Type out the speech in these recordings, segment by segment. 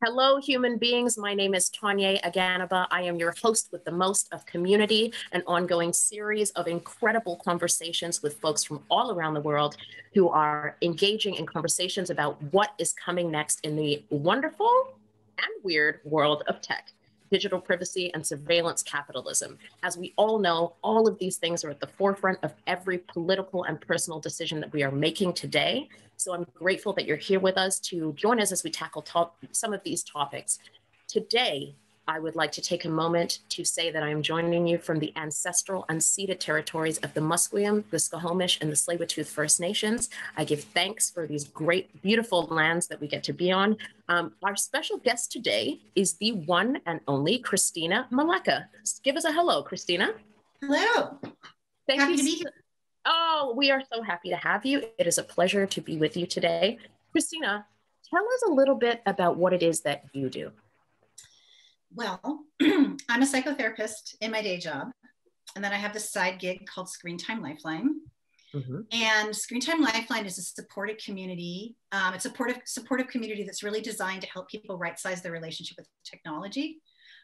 Hello, human beings. My name is Tanya Aganaba. I am your host with the most of Community, an ongoing series of incredible conversations with folks from all around the world who are engaging in conversations about what is coming next in the wonderful and weird world of tech, digital privacy, and surveillance capitalism. As we all know, all of these things are at the forefront of every political and personal decision that we are making today. So I'm grateful that you're here with us to join us as we tackle some of these topics. Today, I would like to take a moment to say that I am joining you from the ancestral unceded territories of the Musqueam, the Squamish, and the Tsleil-Waututh First Nations. I give thanks for these great, beautiful lands that we get to be on. Our special guest today is the one and only Christina Maleka. Give us a hello, Christina. Hello. Happy to be here. Oh, we are so happy to have you. It is a pleasure to be with you today. Christina, tell us a little bit about what it is that you do. Well, I'm a psychotherapist in my day job. And then I have this side gig called Screen Time Lifeline. And Screen Time Lifeline is a supportive community. It's a supportive community that's really designed to help people right-size their relationship with technology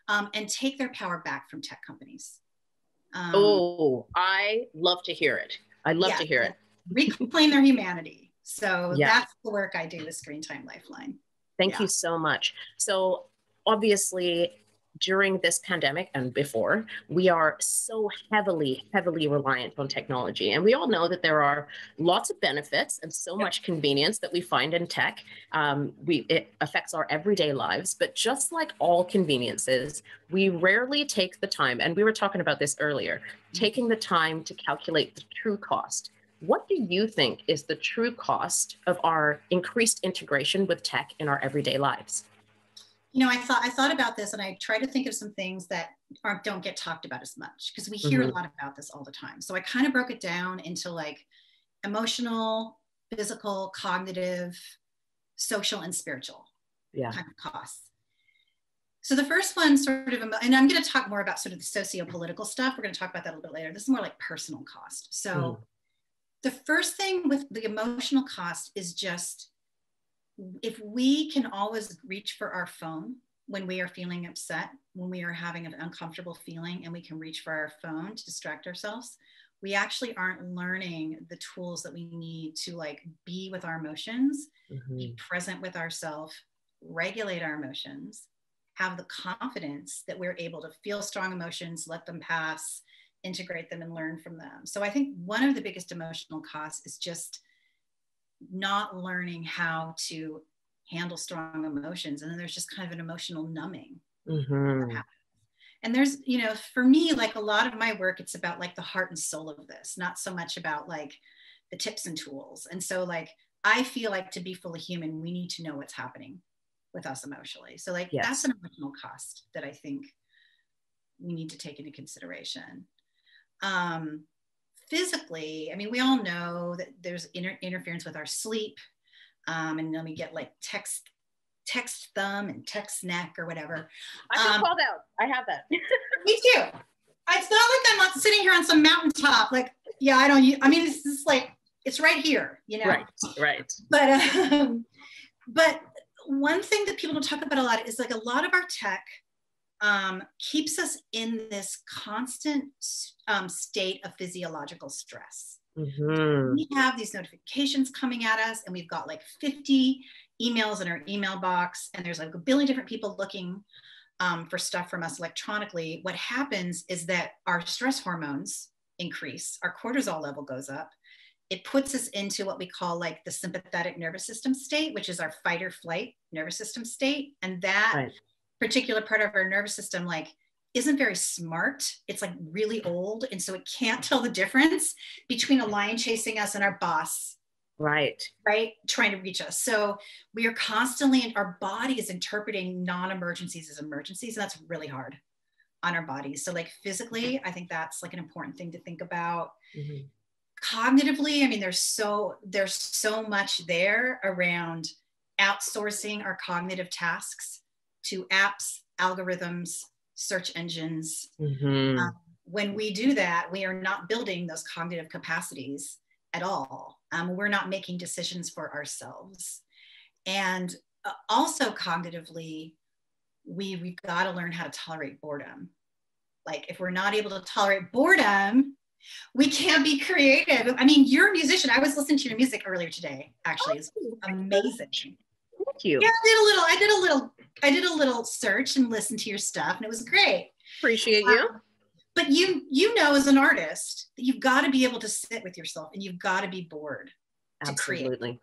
and take their power back from tech companies. I love to hear it. I love to hear it. Reclaim their humanity. So that's the work I do with Screen Time Lifeline. Thank you so much. So obviously, during this pandemic and before, we are so heavily reliant on technology. And we all know that there are lots of benefits and so much convenience that we find in tech. It affects our everyday lives, but just like all conveniences, we rarely take the time, and we were talking about this earlier, taking the time to calculate the true cost. What do you think is the true cost of our increased integration with tech in our everyday lives? You know, I thought about this, and I tried to think of some things that don't get talked about as much, because we hear a lot about this all the time. So I kind of broke it down into like emotional, physical, cognitive, social, and spiritual kind of costs. So the first one sort of, and I'm going to talk more about sort of the socio-political stuff. We're going to talk about that a little bit later. This is more like personal cost. So the first thing with the emotional cost is just, if we can always reach for our phone when we are feeling upset, when we are having an uncomfortable feeling, and we can reach for our phone to distract ourselves, we actually aren't learning the tools that we need to like be with our emotions, be present with ourselves, regulate our emotions, have the confidence that we're able to feel strong emotions, let them pass, integrate them, and learn from them. So I think one of the biggest emotional costs is just not learning how to handle strong emotions. And then there's just kind of an emotional numbing that happens. And there's, you know, for me, like a lot of my work, it's about like the heart and soul of this, not so much about like the tips and tools. And so like, I feel like to be fully human, we need to know what's happening with us emotionally. So like, that's an emotional cost that I think we need to take into consideration. Physically, I mean, we all know that there's interference with our sleep, and then we get like text thumb and text neck or whatever. I've been called out. I have that. Me too. It's not like I'm not sitting here on some mountaintop. Like, I mean, it's just like, it's right here, you know? Right. But one thing that people don't talk about a lot is like a lot of our tech keeps us in this constant state of physiological stress. We have these notifications coming at us, and we've got like 50 emails in our email box, and there's like a billion different people looking for stuff from us electronically. What happens is that our stress hormones increase, our cortisol level goes up. It puts us into what we call like the sympathetic nervous system state, which is our fight or flight nervous system state. And that particular part of our nervous system like isn't very smart. It's like really old, and so it can't tell the difference between a lion chasing us and our boss right trying to reach us. So we are constantly, our body is interpreting non-emergencies as emergencies, and that's really hard on our bodies. So like physically, I think that's like an important thing to think about. Cognitively, I mean, there's so much there around outsourcing our cognitive tasks to apps, algorithms, search engines. When we do that, we are not building those cognitive capacities at all. We're not making decisions for ourselves. And Also cognitively, we've got to learn how to tolerate boredom. Like if we're not able to tolerate boredom, we can't be creative. I mean, you're a musician. I was listening to your music earlier today. Actually, it's amazing. Thank you. Yeah, I did a little search and listened to your stuff, and it was great. Appreciate you. But you know, as an artist, that you've got to be able to sit with yourself, and you've got to be bored to create. Absolutely.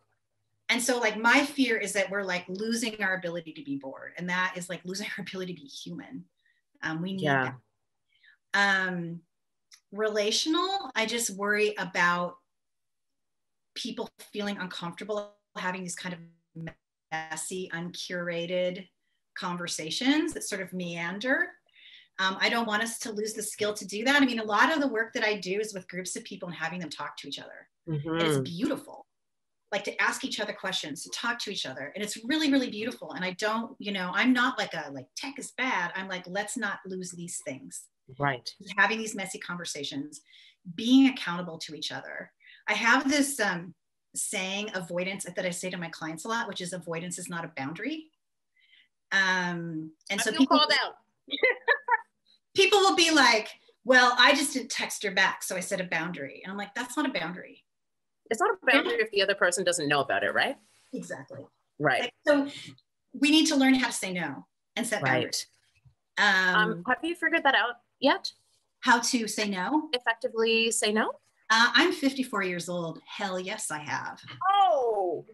And so, like, my fear is that we're like losing our ability to be bored, and that is like losing our ability to be human. We need that. Relational, I just worry about people feeling uncomfortable having these kind of messy, uncurated conversations that sort of meander. I don't want us to lose the skill to do that. I mean, a lot of the work that I do is with groups of people and having them talk to each other. Mm-hmm. It's beautiful. Like to ask each other questions, to talk to each other. And it's really, really beautiful. And I don't, I'm not like tech is bad. I'm like, let's not lose these things. Right. Having these messy conversations, being accountable to each other. I have this saying, avoidance, that I say to my clients a lot, which is avoidance is not a boundary. And so people called out. People will be like, well, I just didn't text her back, so I set a boundary. And I'm like, that's not a boundary. It's not a boundary if the other person doesn't know about it, right? Exactly. Right. Like, so we need to learn how to say no and set boundaries. Have you figured that out yet? How to say no? Effectively say no? I'm 54 years old. Hell yes, I have. Oh,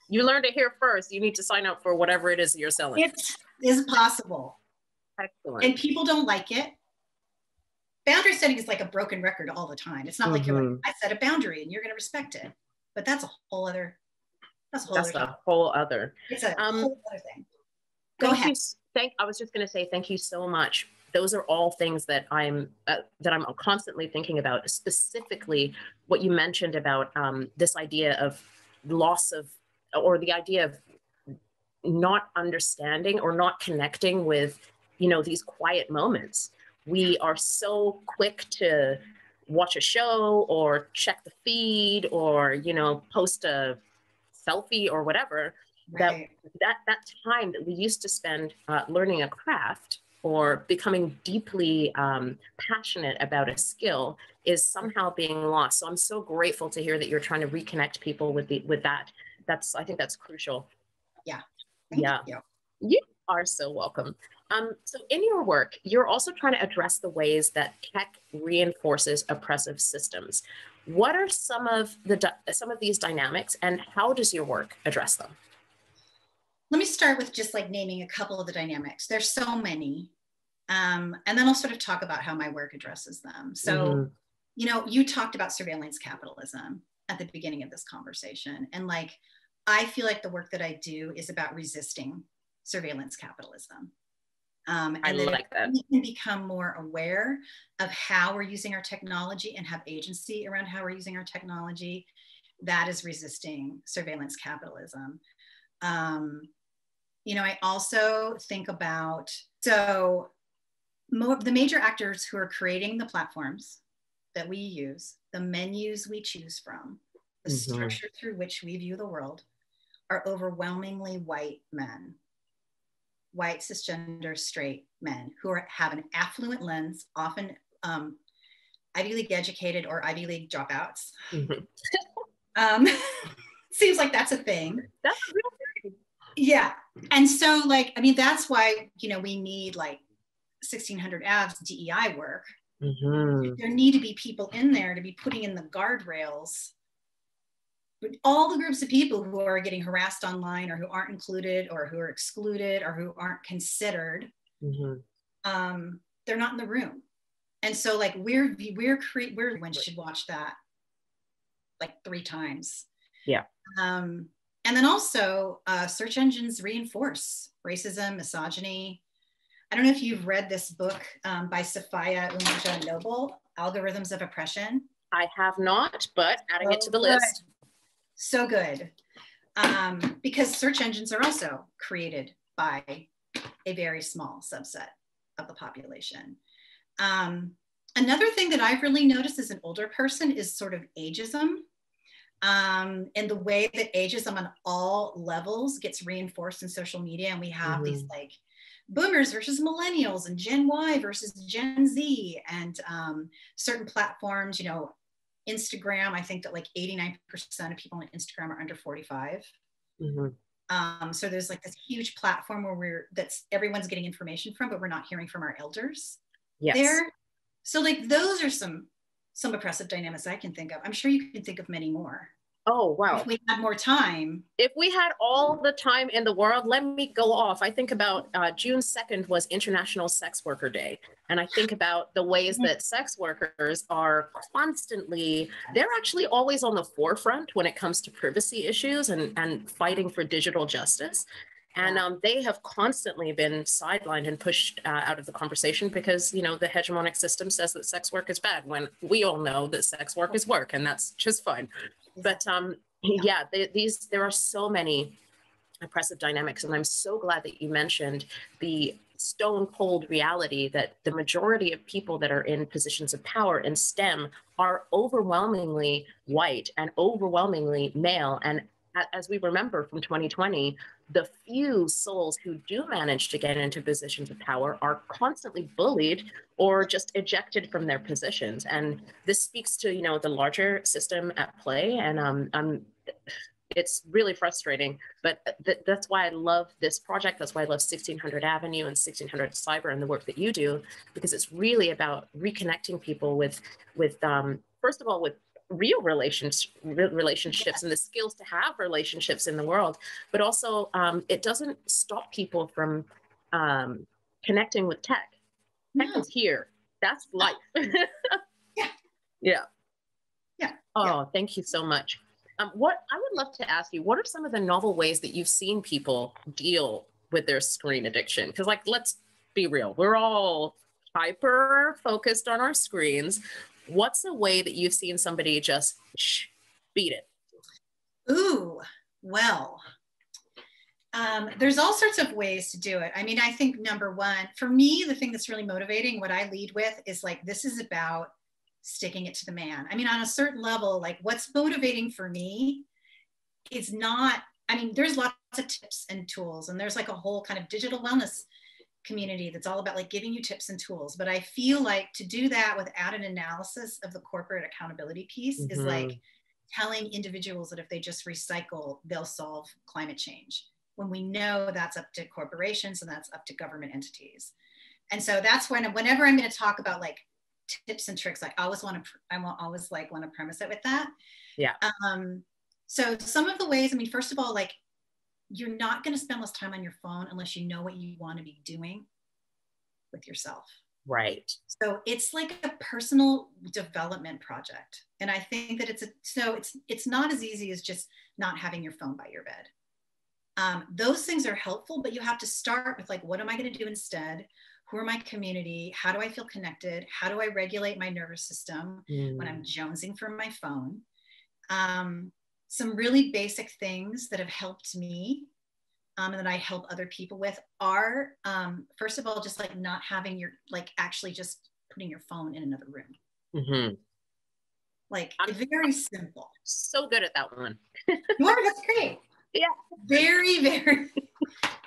you learned it here first. You need to sign up for whatever it is you're selling. It is possible. Excellent. And people don't like it. Boundary setting is like a broken record all the time. It's not like you're like, I set a boundary and you're going to respect it. But that's a whole other. It's a whole other thing. Go ahead. I was just going to say thank you so much. Those are all things that I'm constantly thinking about. Specifically, what you mentioned about this idea of loss of, or the idea of not understanding or not connecting with, these quiet moments. We are so quick to watch a show or check the feed or, post a selfie or whatever, right. that time that we used to spend learning a craft or becoming deeply passionate about a skill is somehow being lost. So I'm so grateful to hear that you're trying to reconnect people with that. I think that's crucial. Yeah. Thank you. You are so welcome. So in your work, you're also trying to address the ways that tech reinforces oppressive systems. What are some of these dynamics, and how does your work address them? Let me start with just like naming a couple of the dynamics. There's so many. And then I'll sort of talk about how my work addresses them. So, you talked about surveillance capitalism at the beginning of this conversation. And like, I feel like the work that I do is about resisting surveillance capitalism. And I like that. We can become more aware of how we're using our technology and have agency around how we're using our technology. That is resisting surveillance capitalism. I also think about, the major actors who are creating the platforms that we use, the menus we choose from, the structure through which we view the world, are overwhelmingly white men. White, cisgender, straight men who have an affluent lens, often Ivy League educated or Ivy League dropouts. Seems like that's a thing. That's a real thing. Yeah. And so that's why, we need like 1600 Avs DEI work. There need to be people in there to be putting in the guardrails. All the groups of people who are getting harassed online or who aren't included or who are excluded or who aren't considered, they're not in the room. And so like we should watch that like 3 times. Yeah. And then also search engines reinforce racism, misogyny. I don't know if you've read this book by Sophia Umaja Noble, Algorithms of Oppression. I have not, but adding it to the list. So good. Because search engines are also created by a very small subset of the population. Another thing that I've really noticed as an older person is sort of ageism. And the way that ageism on all levels gets reinforced in social media. And we have these like boomers versus millennials and Gen Y versus Gen Z, and certain platforms, you know, Instagram, I think that like 89% of people on Instagram are under 45. So there's like this huge platform where everyone's getting information from, but we're not hearing from our elders there. So like those are some oppressive dynamics I can think of. I'm sure you can think of many more. Oh, wow. If we had more time. If we had all the time in the world, let me go off. I think about June 2nd was International Sex Worker Day. And I think about the ways that sex workers are constantly, they're actually always on the forefront when it comes to privacy issues and fighting for digital justice. And they have constantly been sidelined and pushed out of the conversation because, you know, the hegemonic system says that sex work is bad when we all know that sex work is work, and that's just fine. But yeah, there are so many oppressive dynamics. And I'm so glad that you mentioned the stone cold reality that the majority of people that are in positions of power in STEM are overwhelmingly white and overwhelmingly male. And as we remember from 2020, the few souls who do manage to get into positions of power are constantly bullied or just ejected from their positions. And this speaks to, you know, the larger system at play. And it's really frustrating, but that's why I love this project. That's why I love 1600 Avenue and 1600 Cyber and the work that you do, because it's really about reconnecting people with first of all, with real relationships and the skills to have relationships in the world, but also it doesn't stop people from connecting with tech. Tech is here. That's life. Yeah. Oh, thank you so much. What I would love to ask you, what are some of the novel ways that you've seen people deal with their screen addiction? Because, like, let's be real, we're all hyper focused on our screens. What's a way that you've seen somebody just beat it? Ooh, well, there's all sorts of ways to do it. I mean, I think number one, for me, the thing that's really motivating, what I lead with is like, this is about sticking it to the man. I mean, on a certain level, like what's motivating for me is not, I mean, there's lots of tips and tools, and there's like a whole kind of digital wellness community that's all about like giving you tips and tools. But I feel like to do that without an analysis of the corporate accountability piece is like telling individuals that if they just recycle, they'll solve climate change, when we know that's up to corporations and that's up to government entities. And so that's whenever I'm going to talk about like tips and tricks, I always want to premise it with that. Yeah. So some of the ways, I mean, first of all, like you're not going to spend less time on your phone unless you know what you want to be doing with yourself. Right. So it's like a personal development project. And I think that it's not as easy as just not having your phone by your bed. Those things are helpful, but you have to start with like, what am I going to do instead? Who are my community? How do I feel connected? How do I regulate my nervous system when I'm jonesing for my phone? Some really basic things that have helped me and that I help other people with are, first of all, just like not having actually just putting your phone in another room. Like very simple. So good at that one. You are, that's great. Yeah. Very, very,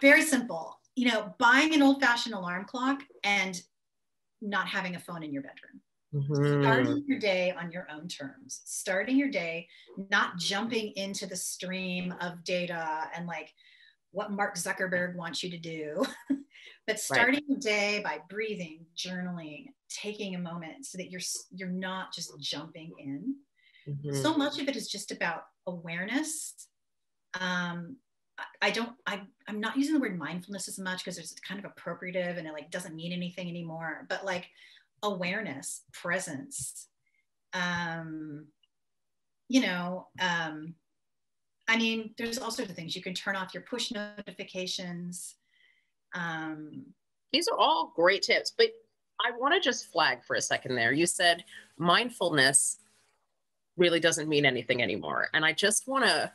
very simple. You know, buying an old-fashioned alarm clock and not having a phone in your bedroom. Starting your day on your own terms. Starting your day, not jumping into the stream of data and like what Mark Zuckerberg wants you to do, but starting the day by breathing, journaling, taking a moment so that you're not just jumping in. So much of it is just about awareness. I'm not using the word mindfulness as much because it's kind of appropriative and it like doesn't mean anything anymore, but like awareness, presence, I mean, there's all sorts of things. You can turn off your push notifications. These are all great tips, but I want to just flag for a second there. You said mindfulness really doesn't mean anything anymore. And I just want to,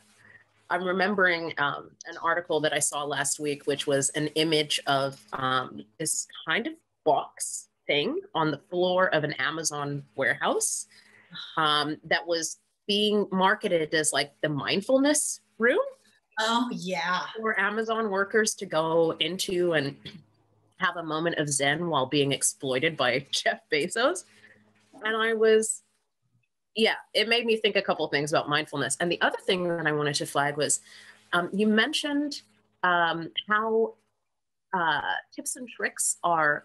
I'm remembering an article that I saw last week, which was an image of this kind of box thing on the floor of an Amazon warehouse that was being marketed as like the mindfulness room Oh yeah. for Amazon workers to go into and have a moment of zen while being exploited by Jeff Bezos. And I was, yeah, it made me think a couple things about mindfulness. And the other thing that I wanted to flag was you mentioned how tips and tricks are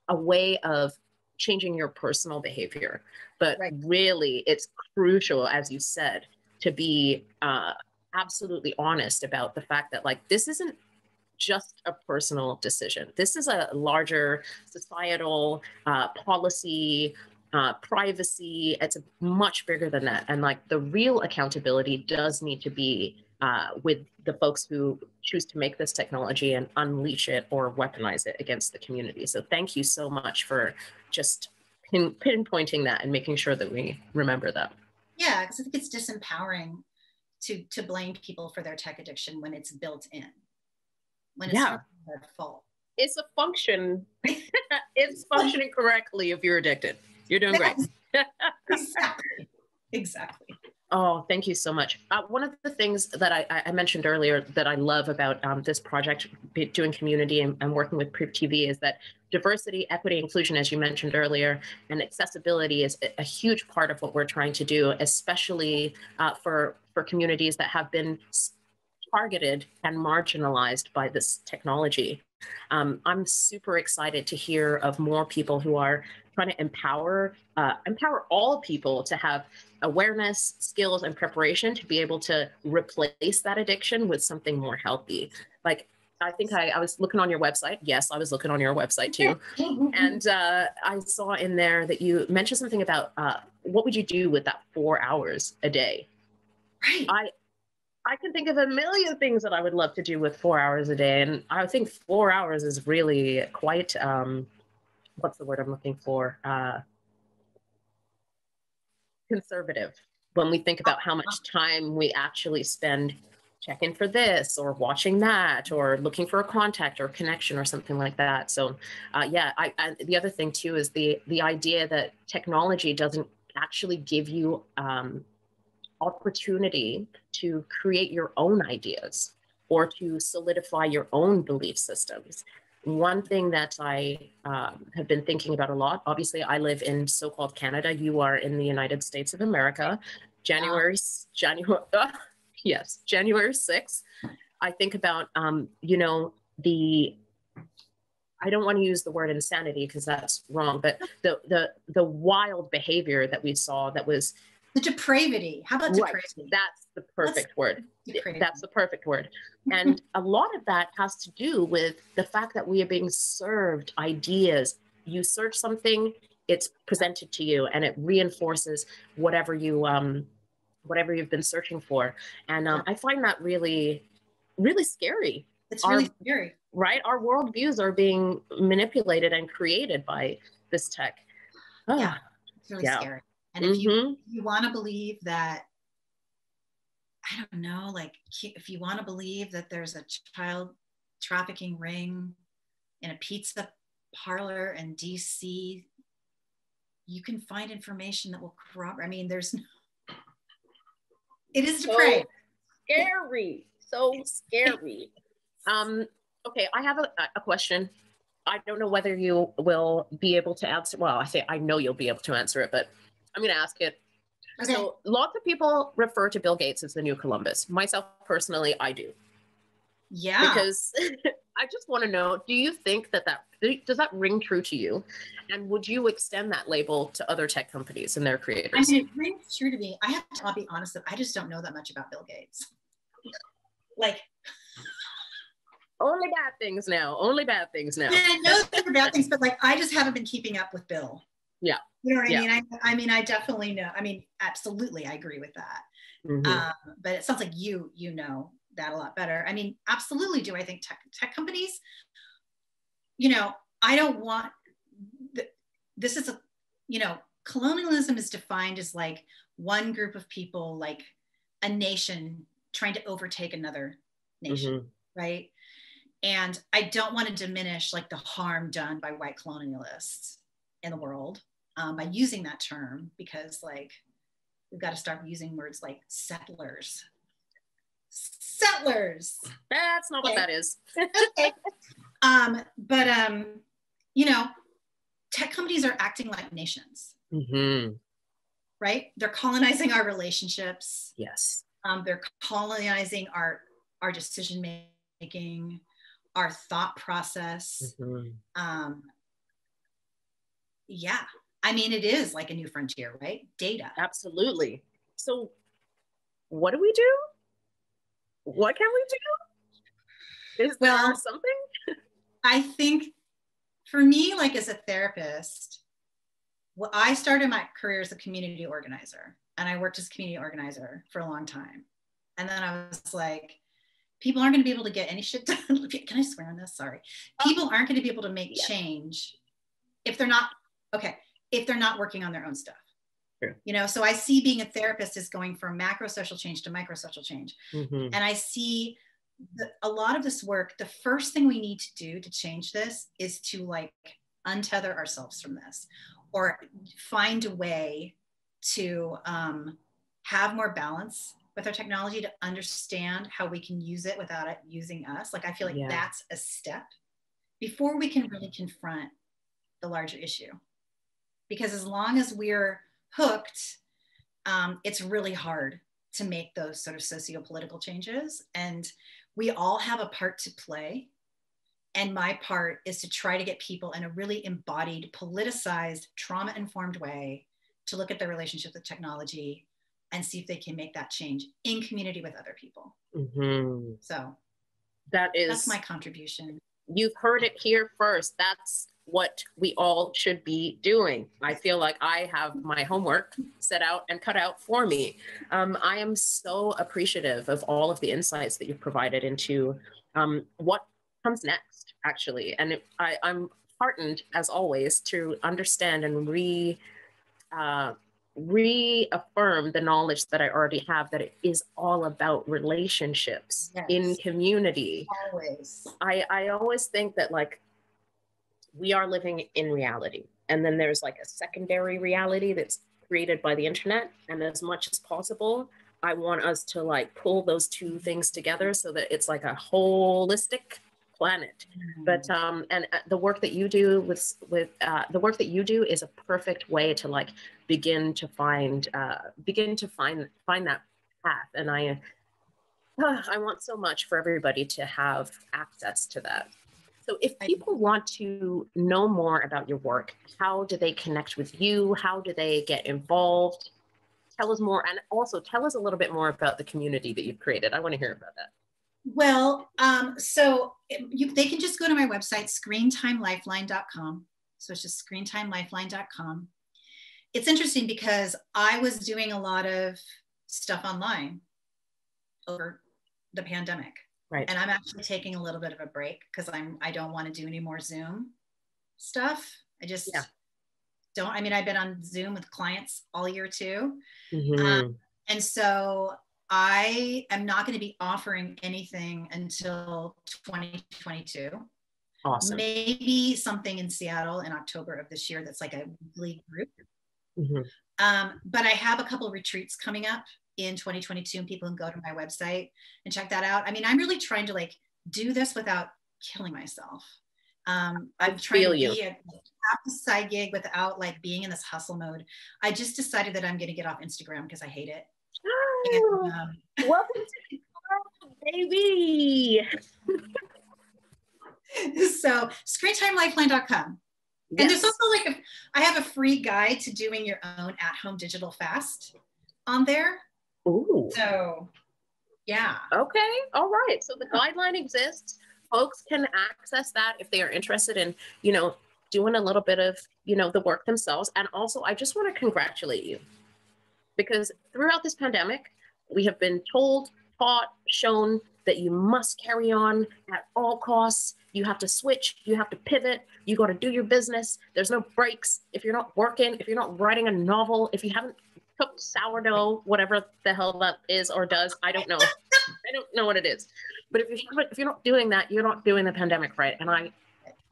a way of changing your personal behavior. But Right. really, it's crucial, as you said, to be absolutely honest about the fact that, like, this isn't just a personal decision. This is a larger societal policy, privacy. It's much bigger than that. And like the real accountability does need to be with the folks who choose to make this technology and unleash it or weaponize it against the community. So thank you so much for just pinpointing that and making sure that we remember that. Yeah, because I think it's disempowering to blame people for their tech addiction when it's built in, when it's Yeah, not their fault. it's a function. It's functioning correctly if you're addicted. You're doing great. Exactly. Exactly. Oh, thank you so much. One of the things that I mentioned earlier that I love about this project, doing community and working with PRIV TV, is that diversity, equity, inclusion, as you mentioned earlier, and accessibility is a huge part of what we're trying to do, especially for communities that have been targeted and marginalized by this technology. I'm super excited to hear of more people who are trying to empower all people to have awareness, skills, and preparation to be able to replace that addiction with something more healthy. Like, I think I was looking on your website. Yes, I was looking on your website too. And I saw in there that you mentioned something about what would you do with that 4 hours a day? Right. I can think of a million things that I would love to do with 4 hours a day. And I think 4 hours is really quite, what's the word I'm looking for? Conservative when we think about how much time we actually spend checking for this or watching that or looking for a contact or connection or something like that. So yeah, the other thing too is the idea that technology doesn't actually give you opportunity to create your own ideas or to solidify your own belief systems. One thing that I have been thinking about a lot, obviously I live in so-called Canada, you are in the United States of America. January, yes, January 6th, I think about, I don't want to use the word insanity because that's wrong, but the wild behavior that we saw that was the depravity. How about right. depravity? That's the perfect word. Depravity. That's the perfect word. And a lot of that has to do with the fact that we are being served ideas. You search something, it's presented to you, and it reinforces whatever whatever you've been searching for. And I find that really, really scary. It's really scary. Right? Our worldviews are being manipulated and created by this tech. Oh, yeah, it's really scary. And if you want to believe that, I don't know, like if you want to believe that there's a child trafficking ring in a pizza parlor in DC, you can find information that will corroborate. I mean, there's it is depraved. Scary. So scary. Okay, I have a question. I don't know whether you will be able to answer. Well, I know you'll be able to answer it, but I'm going to ask it. Okay. So lots of people refer to Bill Gates as the new Columbus. Myself personally, I do. Yeah. Because I just want to know, do you think does that ring true to you? And would you extend that label to other tech companies and their creators? I mean, it rings true to me. I'll be honest, I just don't know that much about Bill Gates. Like, only bad things now. Only bad things now. Yeah, no, there are bad things, but like I just haven't been keeping up with Bill. Yeah. You know what I mean? I mean, I definitely know. I mean, absolutely, I agree with that. But it sounds like you know that a lot better. I mean, absolutely. Do I think tech companies? You know, I don't want. This is colonialism is defined as like one group of people, like a nation trying to overtake another nation, right? And I don't want to diminish like the harm done by white colonialists in the world by using that term, because like we've got to start using words like settlers. Settlers. That's not what that is. Okay. You know, tech companies are acting like nations, right? They're colonizing our relationships. Yes. They're colonizing our decision making, our thought process. Yeah, I mean, it is like a new frontier, right? Data. Absolutely. So what do we do? What can we do? Is there something? I think for me, like as a therapist, well, I started my career as a community organizer, and I worked as a community organizer for a long time. And then I was like, people aren't going to be able to get any shit done. Can I swear on this? Sorry. People aren't going to be able to make change if they're not, if they're not working on their own stuff. True. You know, so I see being a therapist is going from macro social change to micro social change. And I see a lot of this work, the first thing we need to do to change this is to like untether ourselves from this, or find a way to have more balance with our technology, to understand how we can use it without it using us. Like, I feel like that's a step before we can really confront the larger issue. Because as long as we're hooked, it's really hard to make those sort of socio-political changes. And we all have a part to play. And my part is to try to get people in a really embodied, politicized, trauma-informed way to look at their relationship with technology and see if they can make that change in community with other people. So that's my contribution. You've heard it here first. That's what we all should be doing. I feel like I have my homework set out and cut out for me. I am so appreciative of all of the insights that you've provided into what comes next, actually. And I'm heartened, as always, to understand and reaffirm the knowledge that I already have, that it is all about relationships in community. Always. I always think that, like, we are living in reality, and then there's like a secondary reality that's created by the internet. And as much as possible, I want us to like pull those two things together so that it's like a holistic planet. But and the work that you do with the work that you do is a perfect way to like begin to find that path. And I want so much for everybody to have access to that. So if people want to know more about your work, how do they connect with you? How do they get involved? Tell us more, and also tell us a little bit more about the community that you've created. I want to hear about that. Well, so they can just go to my website, screentimeLifeline.com. So it's just screentimeLifeline.com. It's interesting because I was doing a lot of stuff online over the pandemic. Right. And I'm actually taking a little bit of a break because I don't want to do any more Zoom stuff. I just don't. I mean, I've been on Zoom with clients all year too. And so I am not going to be offering anything until 2022. Awesome. Maybe something in Seattle in October of this year that's like a weekly group. But I have a couple of retreats coming up in 2022, and people can go to my website and check that out. I mean, I'm really trying to like do this without killing myself. I'm trying to be have a side gig without like being in this hustle mode. I just decided that I'm going to get off Instagram because I hate it. And, welcome to the club, baby. So screentimeLifeline.com. Yes. And there's also like I have a free guide to doing your own at-home digital fast on there. Ooh. So, yeah. Okay. All right. So the guideline exists. Folks can access that if they are interested in, you know, doing a little bit of, you know, the work themselves. And also, I just want to congratulate you, because throughout this pandemic, we have been told, taught, shown that you must carry on at all costs. You have to switch, you have to pivot, you got to do your business. There's no breaks. If you're not working, if you're not writing a novel, if you haven't cooked sourdough, whatever the hell that is or does, I don't know. I don't know what it is. But if you're not doing that, you're not doing the pandemic right. And I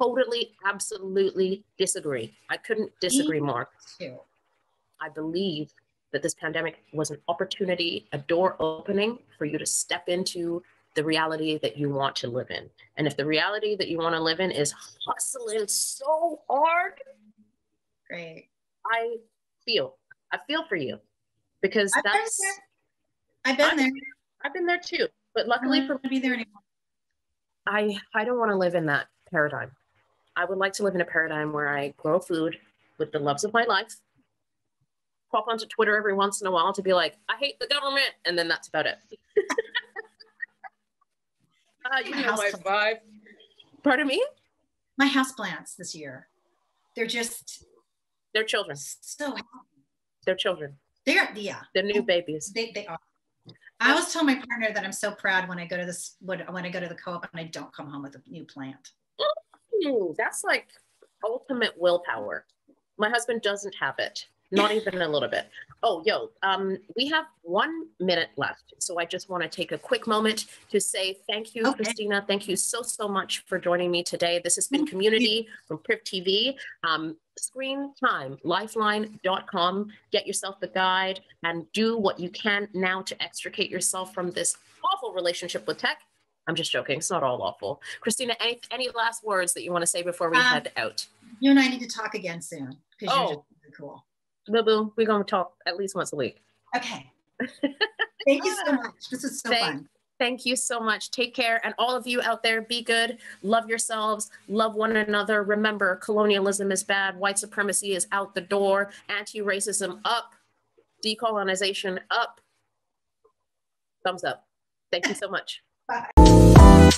totally, absolutely disagree. I couldn't disagree more. Too. I believe that this pandemic was an opportunity, a door opening for you to step into the reality that you want to live in. And if the reality that you want to live in is hustling so hard, Great. I feel for you, because I've been there. I've been there too. But luckily for me, to be there anymore. I don't want to live in that paradigm. I would like to live in a paradigm where I grow food with the loves of my life, pop onto Twitter every once in a while to be like, I hate the government, and then that's about it. You know my vibe. Pardon me? My houseplants this year, they're children. So happy. They're children. They're new babies. They are. I always tell my partner that I'm so proud when I go to when I go to the co-op and I don't come home with a new plant. Ooh, that's like ultimate willpower. My husband doesn't have it. Not even a little bit. Oh, we have 1 minute left. So I just want to take a quick moment to say thank you, okay. Christina. Thank you so much for joining me today. This has been Community from PRIV TV. Screen time, lifeline.com. Get yourself the guide and do what you can now to extricate yourself from this awful relationship with tech. I'm just joking. It's not all awful. Christina, any last words that you want to say before we head out? You and I need to talk again soon, because you're just really cool. Boo-boo, we're going to talk at least once a week. Okay. Thank you so much. This is so fun. Thank you so much. Take care. And all of you out there, be good. Love yourselves. Love one another. Remember, colonialism is bad. White supremacy is out the door. Anti-racism up. Decolonization up. Thumbs up. Thank you so much. Bye.